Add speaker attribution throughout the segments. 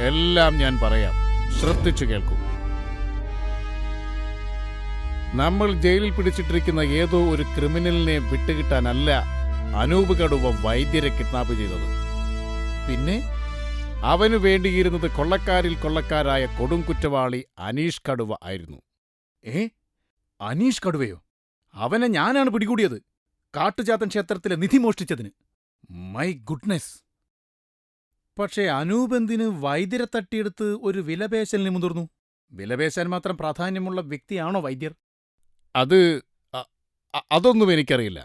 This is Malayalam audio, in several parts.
Speaker 1: എല്ലാം ഞാൻ പറയാം, ശ്രദ്ധിച്ചു കേൾക്കൂ. നമ്മൾ ജയിലിൽ പിടിച്ചിട്ടിരിക്കുന്ന ഏതോ ഒരു ക്രിമിനലിനെ വിട്ടുകിട്ടാനല്ല അനൂപ് കടുവ വൈദ്യരെ കിഡ്നാപ്പ് ചെയ്തത്. പിന്നെ അവനു വേണ്ടിയിരുന്നത് കൊള്ളക്കാരിൽ കൊള്ളക്കാരായ കൊടും കുറ്റവാളി അനീഷ് കടുവ ആയിരുന്നു.
Speaker 2: അനീഷ് കടുവയോ? അവനെ ഞാനാണ് പിടികൂടിയത്, കാട്ടുചാത്തൻ ക്ഷേത്രത്തിലെ നിധി മോഷ്ടിച്ചതിന്. My goodness! പക്ഷേ അനൂപ് എന്തിന് വൈദ്യരെ തട്ടിയെടുത്ത് ഒരു വിലപേശലിന് മുതിർന്നു? വിലപേശാൻ മാത്രം പ്രാധാന്യമുള്ള വ്യക്തിയാണോ വൈദ്യർ?
Speaker 1: അതൊന്നും എനിക്കറിയില്ല.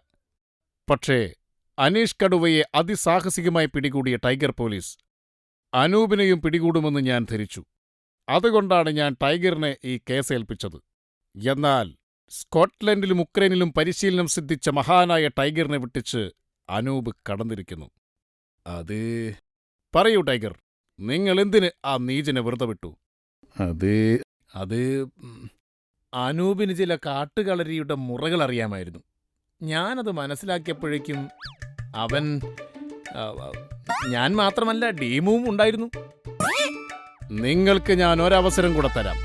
Speaker 1: പക്ഷേ അനീഷ് കടുവയെ അതിസാഹസികമായി പിടികൂടിയ ടൈഗർ പോലീസ് അനൂപിനെയും പിടികൂടുമെന്ന് ഞാൻ ധരിച്ചു. അതുകൊണ്ടാണ് ഞാൻ ടൈഗറിനെ ഈ കേസേൽപ്പിച്ചത്. എന്നാൽ സ്കോട്ട്ലൻഡിലും ഉക്രൈനിലും പരിശീലനം സിദ്ധിച്ച മഹാനായ ടൈഗറിനെ വിട്ടിച്ച് അനൂപ് കടന്നിരിക്കുന്നു. പറയൂ ടൈഗർ, നിങ്ങൾ എന്തിന് ആ നീചനെ വെറുതെ വിട്ടു?
Speaker 2: അത് അനൂപിന് ചില കാട്ടുകളരിയുടെ മുറകൾ അറിയാമായിരുന്നു. ഞാനത് മനസ്സിലാക്കിയപ്പോഴേക്കും ഞാൻ മാത്രമല്ല, ഡീമും ഉണ്ടായിരുന്നു.
Speaker 1: നിങ്ങൾക്ക് ഞാൻ ഒരവസരം കൂടെ തരാം.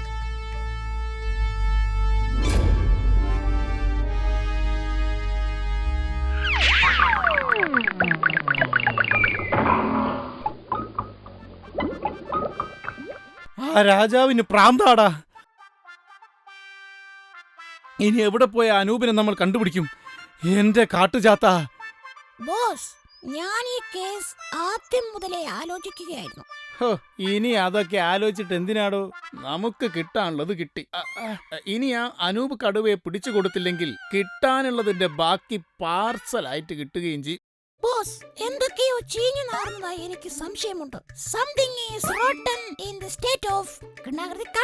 Speaker 2: ആ രാജാവിന് പ്രാന്താടാ. ഇനി എവിടെ പോയ അനൂപിനെ നമ്മൾ കണ്ടുപിടിക്കും? എന്റെ കാട്ടുചാത്ത!
Speaker 3: ബോസ്, ഞാൻ ഈ കേസ് ആദ്യം മുതലേ ആലോചിക്കുകയായിരുന്നു.
Speaker 2: ഇനി അതൊക്കെ ആലോചിച്ചിട്ട് എന്തിനാടോ? നമുക്ക് കിട്ടാനുള്ളത് കിട്ടി. ഇനി ആ അനൂപ് കടുവയെ പിടിച്ചു കൊടുത്തില്ലെങ്കിൽ കിട്ടാനുള്ളതിന്റെ ബാക്കി പാർസലായിട്ട് കിട്ടുകയും ചെയ്യും.
Speaker 3: ബോസ്, എന്തൊക്കെയോ ചീഞ്ഞു നാറുന്നതായി എനിക്ക് സംശയമുണ്ട്. Something is rotten in the state of Karnataka.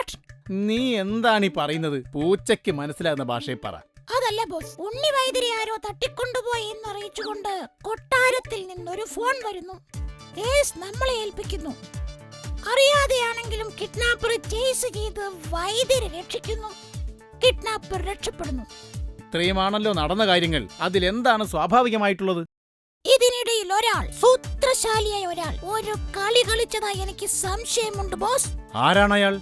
Speaker 2: നീ എന്താണ് ഈ പറയുന്നത്? പൂച്ചയ്ക്ക് മനസ്സിലാകുന്ന ഭാഷയിൽ പറ.
Speaker 3: അതല്ല ബോസ്, ഉണ്ണി വൈദ്യരെ ആരോ തട്ടിക്കൊണ്ടുപോയി എന്നറിയിച്ചുകൊണ്ട് കൊട്ടാരത്തിൽ നിന്നൊരു ഫോൺ വരുന്നു. കേസ് നമ്മളെ ഏൽപ്പിക്കുന്നു. അറിയാതെയാണെങ്കിലും കിഡ്നാപ്പർ ചേസ് ചെയ്ത് വൈദ്യരെ രക്ഷിക്കുന്നു. കിഡ്നാപ്പർ രക്ഷപ്പെടുന്നു.
Speaker 2: ഇത്രയുമാണല്ലോ നടന്ന കാര്യങ്ങൾ. അതിലെന്താണ് സ്വാഭാവികമായിട്ടുള്ളത്?
Speaker 3: ഇതിനിടയിൽ ഒരാൾ, സൂത്രശാലിയായ ഒരാൾ, ഒരു കളി കളിച്ചതായി എനിക്ക് സംശയമുണ്ട് ബോസ്.
Speaker 2: ആരാണയാൾ?